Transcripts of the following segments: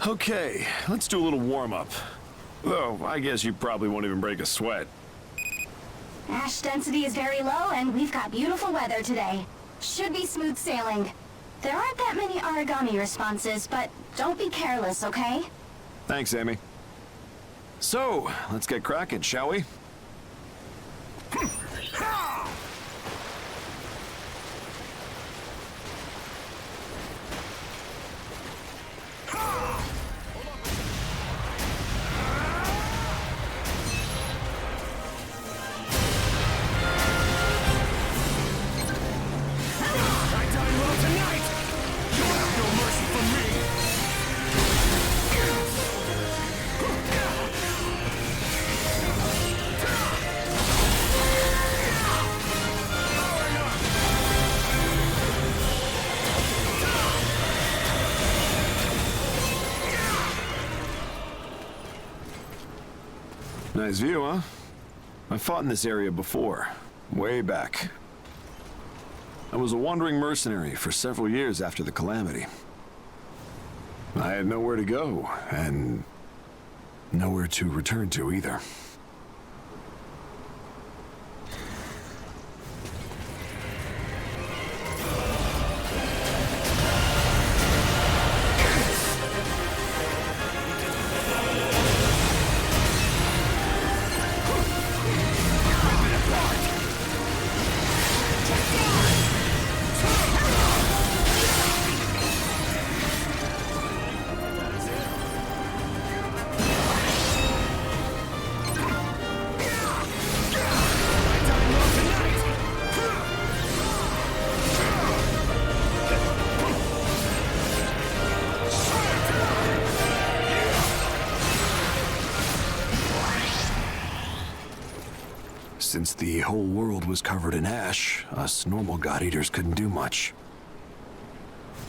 Okay, let's do a little warm-up. Though, I guess you probably won't even break a sweat. Ash density is very low, and we've got beautiful weather today. Should be smooth sailing. There aren't that many origami responses, but don't be careless, okay? Thanks, Amy. So, let's get cracking, shall we? Nice view, huh? I fought in this area before, way back. I was a wandering mercenary for several years after the calamity. I had nowhere to go, and nowhere to return to either. Since the whole world was covered in ash, us normal God-Eaters couldn't do much.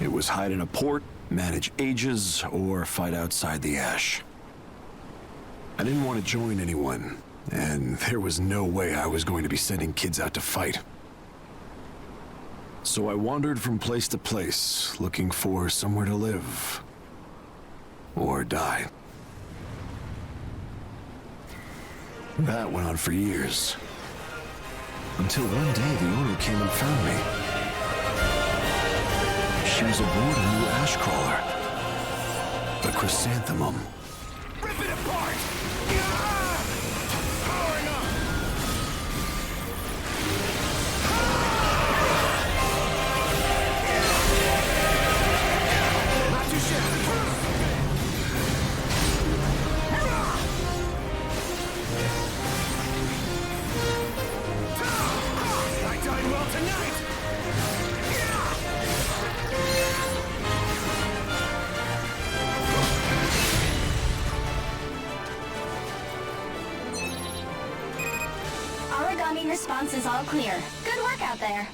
It was hide in a port, manage ages, or fight outside the ash. I didn't want to join anyone, and there was no way I was going to be sending kids out to fight. So I wandered from place to place, looking for somewhere to live. Or die. That went on for years. Until one day, the owner came and found me. She was aboard a new ash crawler. The Chrysanthemum. Rip it apart! Powering up! Not too shabby. I died well tonight! Origami response is all clear. Good work out there.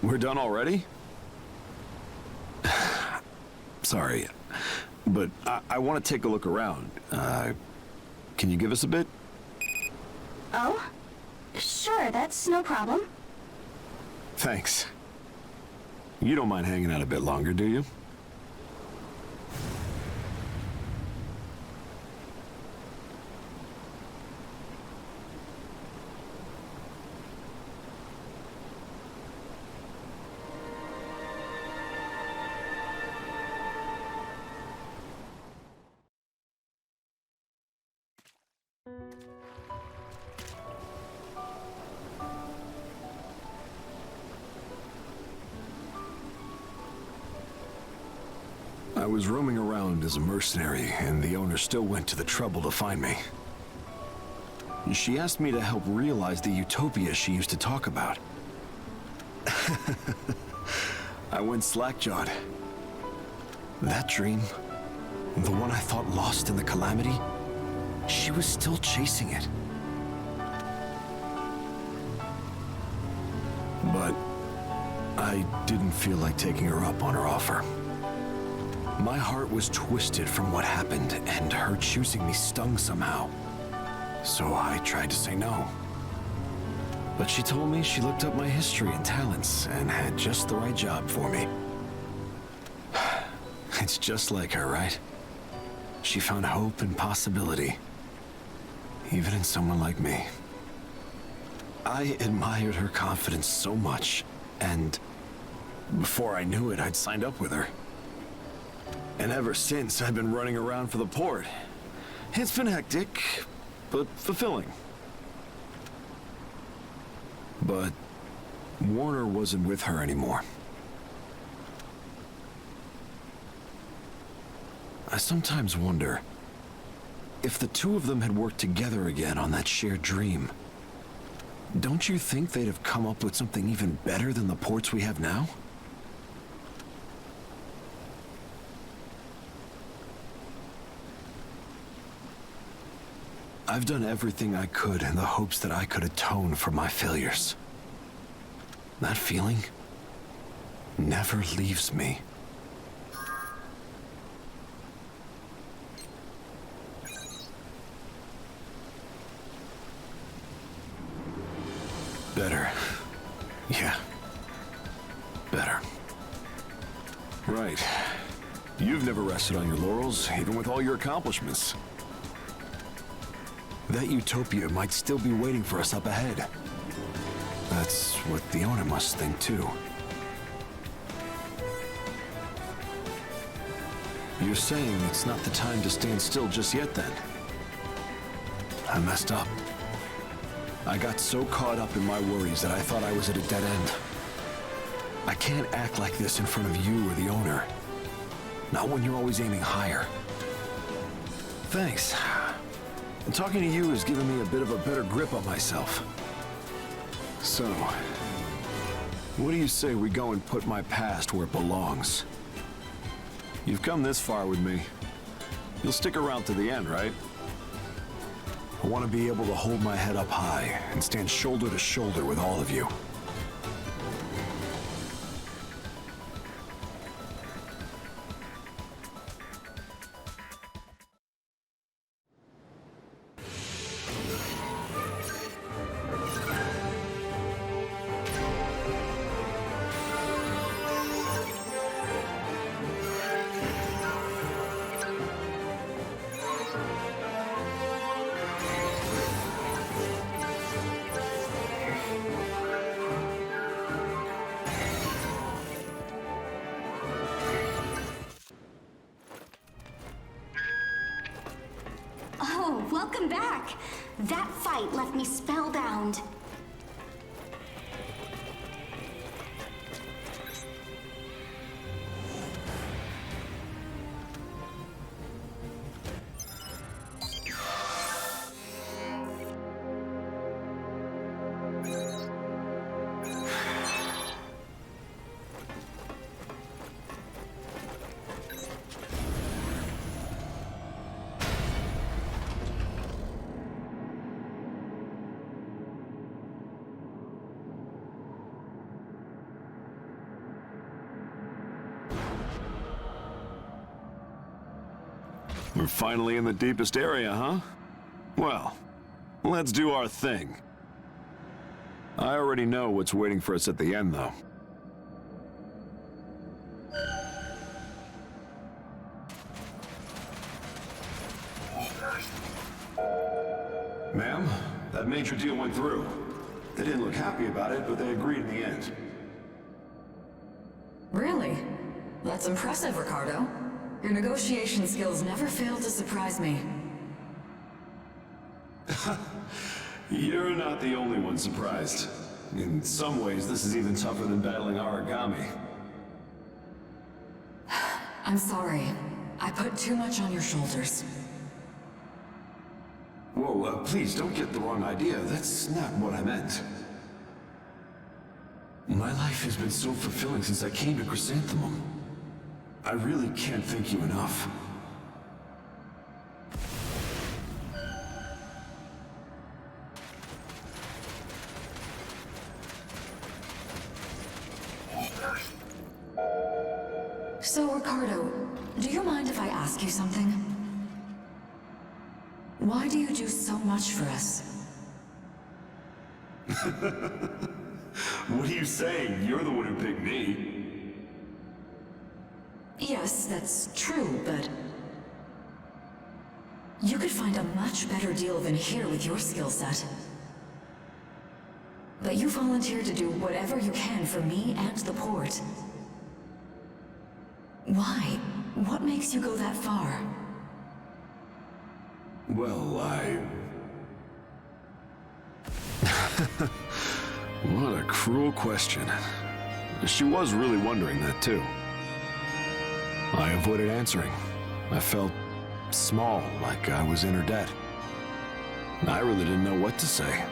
We're done already? Sorry, but I want to take a look around. Can you give us a bit? Oh? Sure, that's no problem. Thanks. You don't mind hanging out a bit longer, do you? I was roaming around as a mercenary, and the owner still went to the trouble to find me. She asked me to help realize the utopia she used to talk about. I went slack-jawed. That dream, the one I thought lost in the calamity, she was still chasing it. But I didn't feel like taking her up on her offer. My heart was twisted from what happened, and her choosing me stung somehow. So I tried to say no. But she told me she looked up my history and talents and had just the right job for me. It's just like her, right? She found hope and possibility, even in someone like me. I admired her confidence so much, and before I knew it, I'd signed up with her. And ever since, I've been running around for the port. It's been hectic, but fulfilling. But Warner wasn't with her anymore. I sometimes wonder if the two of them had worked together again on that shared dream. Don't you think they'd have come up with something even better than the ports we have now? I've done everything I could in the hopes that I could atone for my failures. That feeling never leaves me. Better. Yeah. Better. Right. You've never rested on your laurels, even with all your accomplishments. That utopia might still be waiting for us up ahead. That's what the owner must think, too. You're saying it's not the time to stand still just yet, then? I messed up. I got so caught up in my worries that I thought I was at a dead end. I can't act like this in front of you or the owner. Not when you're always aiming higher. Thanks. And talking to you has given me a bit of a better grip on myself. So, what do you say we go and put my past where it belongs? You've come this far with me. You'll stick around to the end, right? I want to be able to hold my head up high and stand shoulder to shoulder with all of you. Oh, welcome back. That fight left me spellbound. We're finally in the deepest area, huh? Well, let's do our thing. I already know what's waiting for us at the end, though. Ma'am, that major deal went through. They didn't look happy about it, but they agreed in the end. Really? That's impressive, Ricardo. Your negotiation skills never fail to surprise me. You're not the only one surprised. In some ways, this is even tougher than battling origami. I'm sorry. I put too much on your shoulders. Whoa, please don't get the wrong idea. That's not what I meant. My life has been so fulfilling since I came to Chrysanthemum. I really can't thank you enough. So, Ricardo, do you mind if I ask you something? Why do you do so much for us? What are you saying? You're the one who picked me. Yes, that's true, but... You could find a much better deal than here with your skill set. But you volunteered to do whatever you can for me and the port. Why? What makes you go that far? Well, What a cruel question. She was really wondering that, too. I avoided answering. I felt small, like I was in her debt. I really didn't know what to say.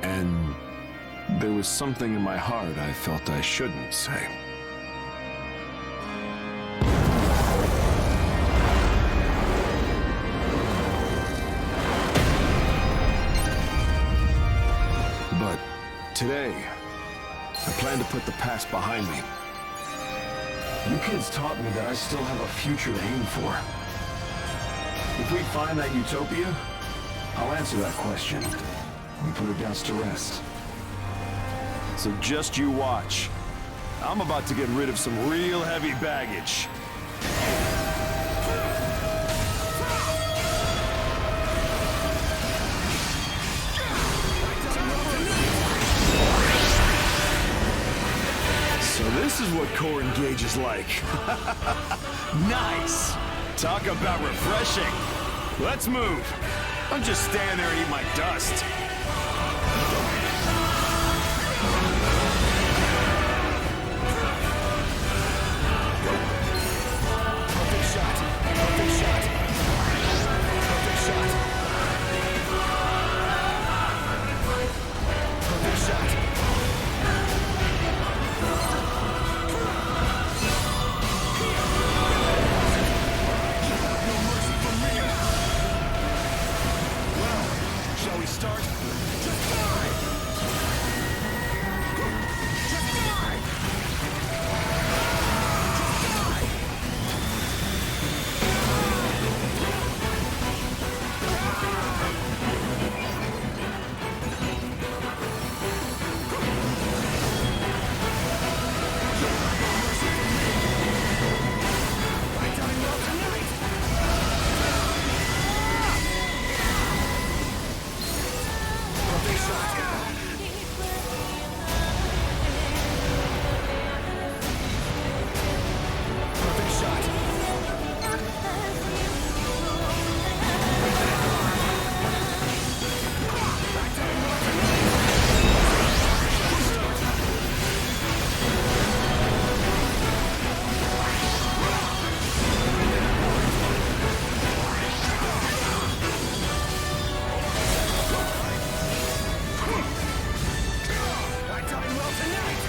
And there was something in my heart I felt I shouldn't say. But today, I plan to put the past behind me. You kids taught me that I still have a future to aim for. If we find that utopia, I'll answer that question and put her dust to rest. So just you watch. I'm about to get rid of some real heavy baggage. So this is what core engage is like. Nice! Talk about refreshing. Let's move. I'm just standing there and eat my dust. Perfect shot. Perfect shot. Perfect shot. Perfect shot. Shall we start? Just die! Just die! Just die! I die well tonight! Perfect shot. Perfect shot. I die well tonight.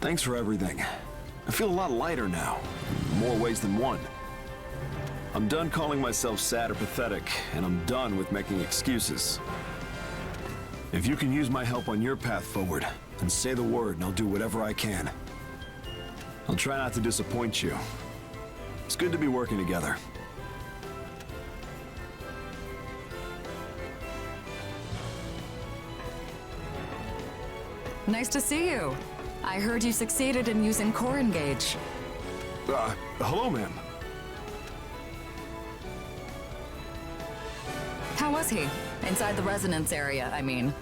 Thanks for everything. I feel a lot lighter now, in more ways than one. I'm done calling myself sad or pathetic, and I'm done with making excuses. If you can use my help on your path forward, then say the word and I'll do whatever I can. I'll try not to disappoint you. It's good to be working together. Nice to see you. I heard you succeeded in using core engage. Hello, ma'am. How was he? Inside the resonance area, I mean.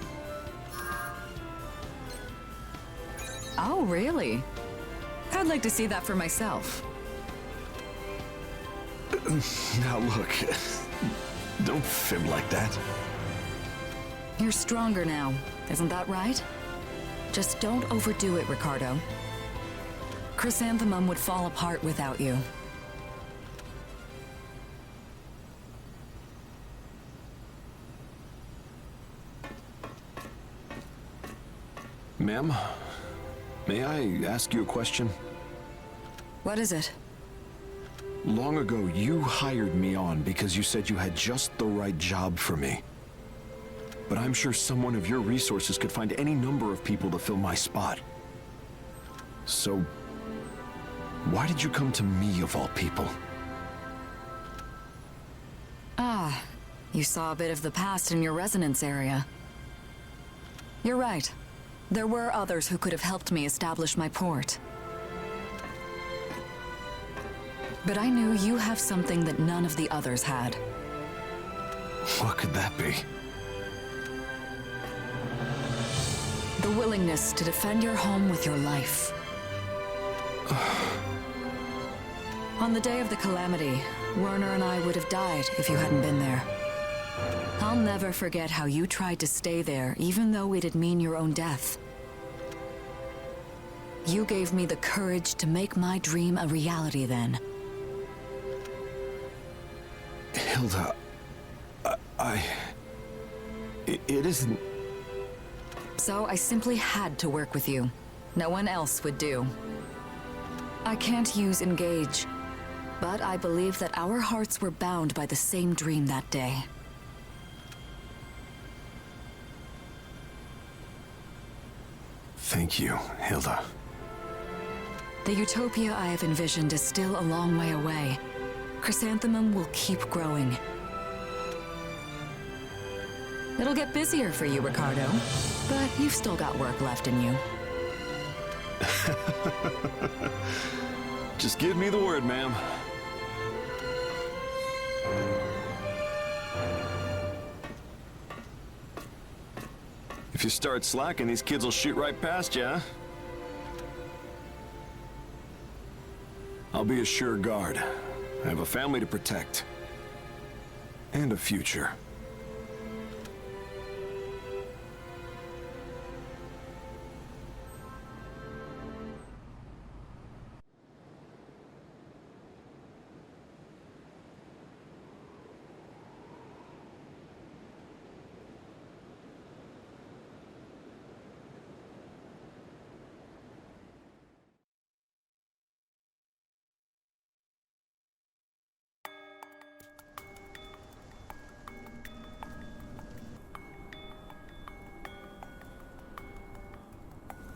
Oh, really? I'd like to see that for myself. Now look, don't fib like that. You're stronger now, isn't that right? Just don't overdo it, Ricardo. Chrysanthemum would fall apart without you. Ma'am, may I ask you a question? What is it? Long ago, you hired me on because you said you had just the right job for me. But I'm sure someone of your resources could find any number of people to fill my spot. So, why did you come to me of all people? Ah, you saw a bit of the past in your resonance area. You're right. There were others who could have helped me establish my port. But I knew you have something that none of the others had. What could that be? The willingness to defend your home with your life. On the day of the calamity, Werner and I would have died if you hadn't been there. I'll never forget how you tried to stay there, even though it'd mean your own death. You gave me the courage to make my dream a reality then. Hilda, it isn't... So I simply had to work with you. No one else would do. I can't use engage, but I believe that our hearts were bound by the same dream that day. Thank you, Hilda. The utopia I have envisioned is still a long way away. Chrysanthemum will keep growing. It'll get busier for you, Ricardo, but you've still got work left in you. Just give me the word, ma'am. If you start slacking, these kids will shoot right past you, huh? I'll be a sure guard. I have a family to protect. And a future.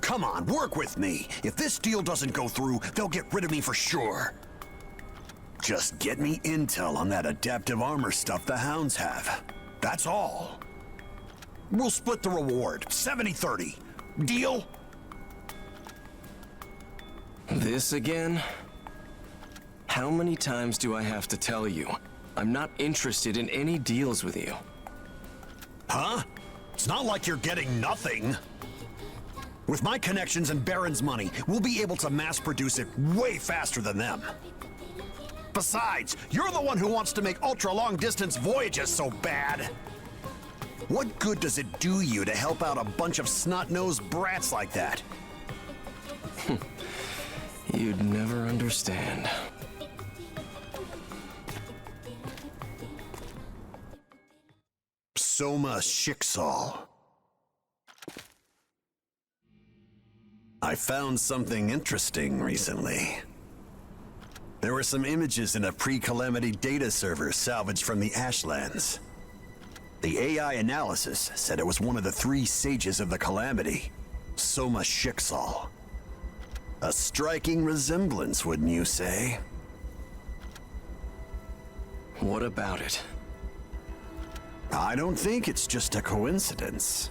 Come on, work with me. If this deal doesn't go through, they'll get rid of me for sure. Just get me intel on that adaptive armor stuff the Hounds have. That's all. We'll split the reward, 70-30. Deal? This again? How many times do I have to tell you? I'm not interested in any deals with you. Huh? It's not like you're getting nothing. With my connections and Baron's money, we'll be able to mass produce it way faster than them. Besides, you're the one who wants to make ultra-long distance voyages so bad. What good does it do you to help out a bunch of snot-nosed brats like that? You'd never understand. Soma Schicksal. I found something interesting recently. There were some images in a pre-calamity data server salvaged from the Ashlands. The AI analysis said it was one of the 3 sages of the calamity, Soma Schicksal. A striking resemblance, wouldn't you say? What about it? I don't think it's just a coincidence.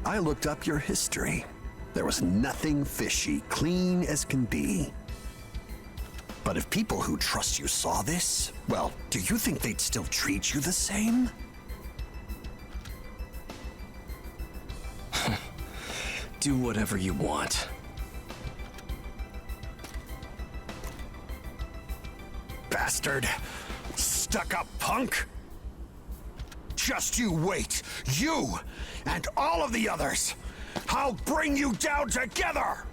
I looked up your history. There was nothing fishy, clean as can be. But if people who trust you saw this, well, do you think they'd still treat you the same? Do whatever you want. Bastard! Stuck-up punk! Just you wait! You! And all of the others! I'll bring you down together!